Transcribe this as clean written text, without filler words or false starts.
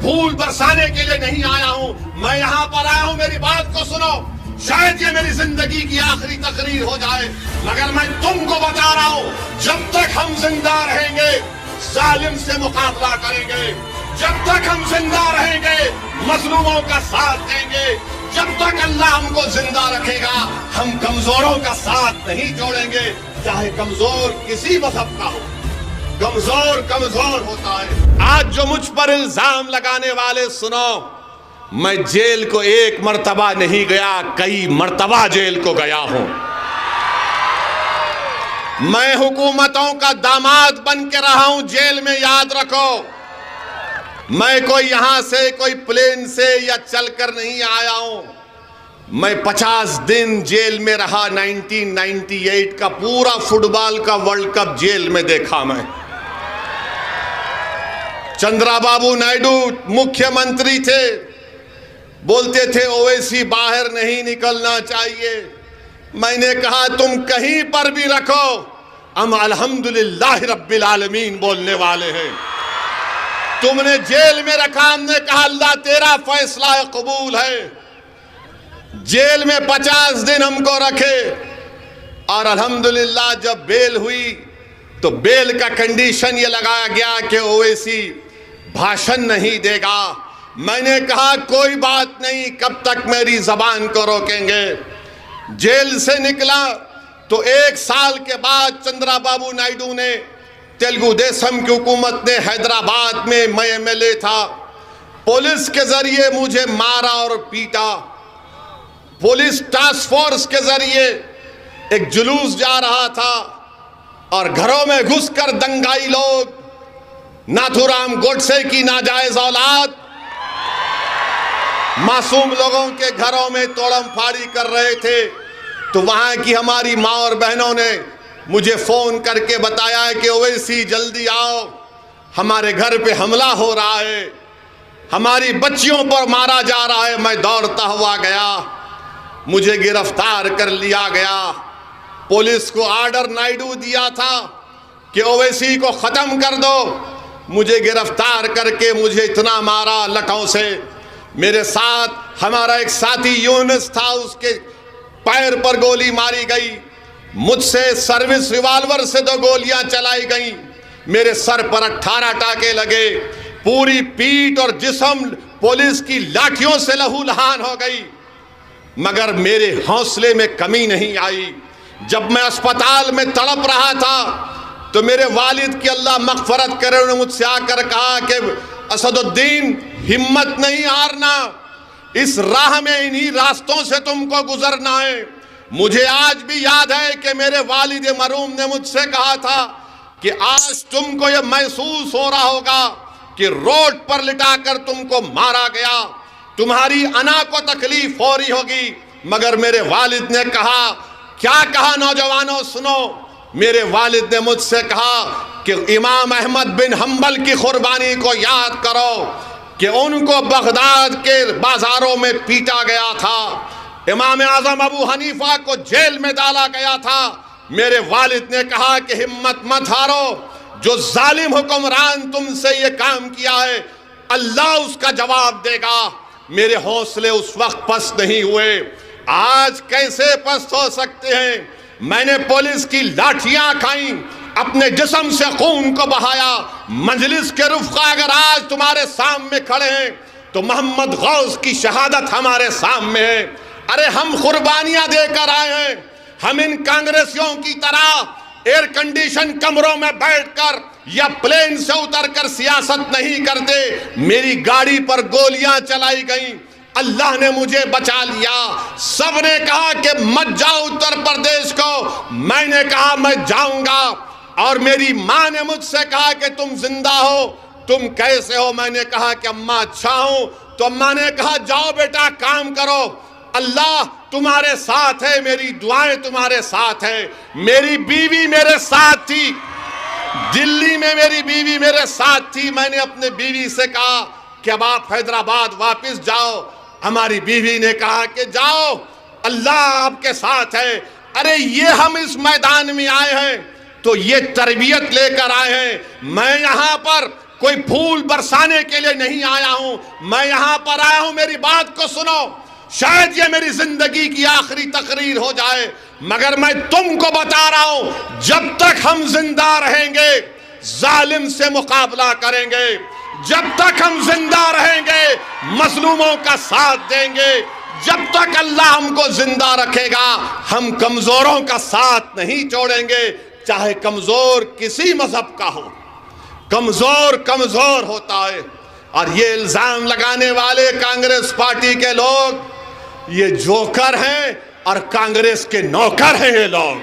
پھول برسانے کے لیے نہیں آیا ہوں، میں یہاں پر آیا ہوں، میری بات کو سنو، شاید یہ میری زندگی کی آخری تقریر ہو جائے، مگر میں تم کو بتا رہا ہوں جب تک ہم زندہ رہیں گے ظالم سے مقابلہ کریں گے، جب تک ہم زندہ رہیں گے مظلوموں کا ساتھ دیں گے، جب تک اللہ ہم کو زندہ رکھے گا ہم کمزوروں کا ساتھ نہیں چھوڑیں گے، چاہے کمزور کسی مذہب کا ہو، کمزور ہوتا ہے۔ آج جو مجھ پر الزام لگانے والے سنو، میں جیل کو ایک مرتبہ نہیں گیا، کئی مرتبہ جیل کو گیا ہوں۔ میں حکومتوں کا داماد بن کے رہا ہوں جیل میں، یاد رکھو۔ میں کوئی یہاں سے کوئی پلین سے یا چل کر نہیں آیا ہوں، میں 50 دن جیل میں رہا۔ 1998 کا پورا فٹ بال کا ورلڈ کپ جیل میں دیکھا میں۔ چندرا بابو نائیڈو مکھیہ منتری تھے، بولتے تھے اویسی باہر نہیں نکلنا چاہیے، میں نے کہا تم کہیں پر بھی رکھو، ہم الحمدللہ رب العالمین بولنے والے ہیں۔ تم نے جیل میں رکھا، ہم نے کہا اللہ تیرا فیصلہ قبول ہے۔ جیل میں 50 دن ہم کو رکھے، اور الحمدللہ جب بیل ہوئی تو بیل کا کنڈیشن یہ لگایا گیا کہ اویسی بھاشن نہیں دے گا۔ میں نے کہا کوئی بات نہیں، کب تک میری زبان کو روکیں گے۔ جیل سے نکلا تو 1 سال کے بعد چندرا بابو نائیڈو نے، تیلگو دیشم کی حکومت نے، حیدرآباد میں ایم ایل اے تھا، پولیس کے ذریعے مجھے مارا اور پیٹا۔ پولیس ٹاسک فورس کے ذریعے ایک جلوس جا رہا تھا اور گھروں میں گھس کر دنگائی لوگ، ناتھو رام گوڈسے کی ناجائز اولاد، معصوم لوگوں کے گھروں میں توڑم پھاڑی کر رہے تھے، تو وہاں کی ہماری ماں اور بہنوں نے مجھے فون کر کے بتایا کہ اویسی جلدی آؤ، ہمارے گھر پہ حملہ ہو رہا ہے، ہماری بچیوں پر مارا جا رہا ہے۔ میں دوڑتا ہوا گیا، مجھے گرفتار کر لیا گیا۔ پولیس کو آرڈر نائیڈو دیا تھا کہ اویسی کو ختم کر دو، مجھے گرفتار کر کے مجھے اتنا مارا لٹھوں سے۔ میرے ساتھ ہمارا ایک ساتھی یونس تھا، اس کے پیر پر گولی ماری گئی، مجھ سے سروس ریوالور سے 2 گولیاں چلائی گئیں، میرے سر پر 18 ٹانکے لگے، پوری پیٹھ اور جسم پولیس کی لاٹھیوں سے لہو لہان ہو گئی، مگر میرے حوصلے میں کمی نہیں آئی۔ جب میں اسپتال میں تڑپ رہا تھا تو میرے والد کی اللہ مغفرت کرے، انہوں نے مجھ سے آ کر کہا کہ اسد الدین ہمت نہیں ہارنا، اس راہ میں انہی راستوں سے تم کو گزرنا ہے۔ مجھے آج بھی یاد ہے کہ میرے والد مرحوم نے مجھ سے کہا تھا کہ آج تم کو یہ محسوس ہو رہا ہوگا کہ روڈ پر لٹا کر تم کو مارا گیا، تمہاری انا کو تکلیف ہو رہی ہوگی، مگر میرے والد نے کہا، کیا کہا نوجوانوں سنو، میرے والد نے مجھ سے کہا کہ امام احمد بن حنبل کی قربانی کو یاد کرو کہ ان کو بغداد کے بازاروں میں پیٹا گیا تھا، امام اعظم ابو حنیفہ کو جیل میں ڈالا گیا تھا۔ میرے والد نے کہا کہ ہمت مت ہارو، جو ظالم حکمران تم سے یہ کام کیا ہے اللہ اس کا جواب دے گا۔ میرے حوصلے اس وقت پست نہیں ہوئے، آج کیسے پست ہو سکتے ہیں؟ میں نے پولیس کی لاٹھیاں کھائیں، اپنے جسم سے خون کو بہایا۔ مجلس کے رفقا اگر آج تمہارے سامنے کھڑے ہیں تو محمد غوث کی شہادت ہمارے سامنے ہے۔ ارے ہم قربانیاں دے کر آئے ہیں، ہم ان کانگریسیوں کی طرح ایئر کنڈیشن کمروں میں بیٹھ کر یا پلین سے اتر کر سیاست نہیں کرتے۔ میری گاڑی پر گولیاں چلائی گئیں، اللہ نے مجھے بچا لیا۔ سب نے کہا کہ مت جاؤ اتر پردیش کو، میں نے کہا میں جاؤں گا، اور میری ماں نے مجھ سے کہا کہ تم زندہ ہو، تم کیسے ہو؟ میں نے کہا کہ اماں اچھا ہوں، تو اماں نے کہا جاؤ بیٹا کام کرو، اللہ تمہارے ساتھ ہے، میری دعائیں تمہارے ساتھ ہیں۔ میری بیوی میرے ساتھ تھی، دلی میں میری بیوی میرے ساتھ تھی۔ میں نے اپنے بیوی سے کہا کہ اب آپ حیدرآباد واپس جاؤ، ہماری بیوی نے کہا کہ جاؤ، اللہ آپ کے ساتھ ہے۔ ارے یہ ہم اس میدان میں آئے ہیں تو یہ تربیت لے کر آئے ہیں۔ میں یہاں پر کوئی پھول برسانے کے لیے نہیں آیا ہوں، میں یہاں پر آیا ہوں، میری بات کو سنو، شاید یہ میری زندگی کی آخری تقریر ہو جائے، مگر میں تم کو بتا رہا ہوں جب تک ہم زندہ رہیں گے ظالم سے مقابلہ کریں گے، جب تک ہم زندہ رہیں گے مظلوموں کا ساتھ دیں گے، جب تک اللہ ہم کو زندہ رکھے گا ہم کمزوروں کا ساتھ نہیں چھوڑیں گے، چاہے کمزور کسی مذہب کا ہو، کمزور کمزور ہوتا ہے۔ اور یہ الزام لگانے والے کانگریس پارٹی کے لوگ یہ جوکر ہیں اور کانگریس کے نوکر ہیں یہ لوگ۔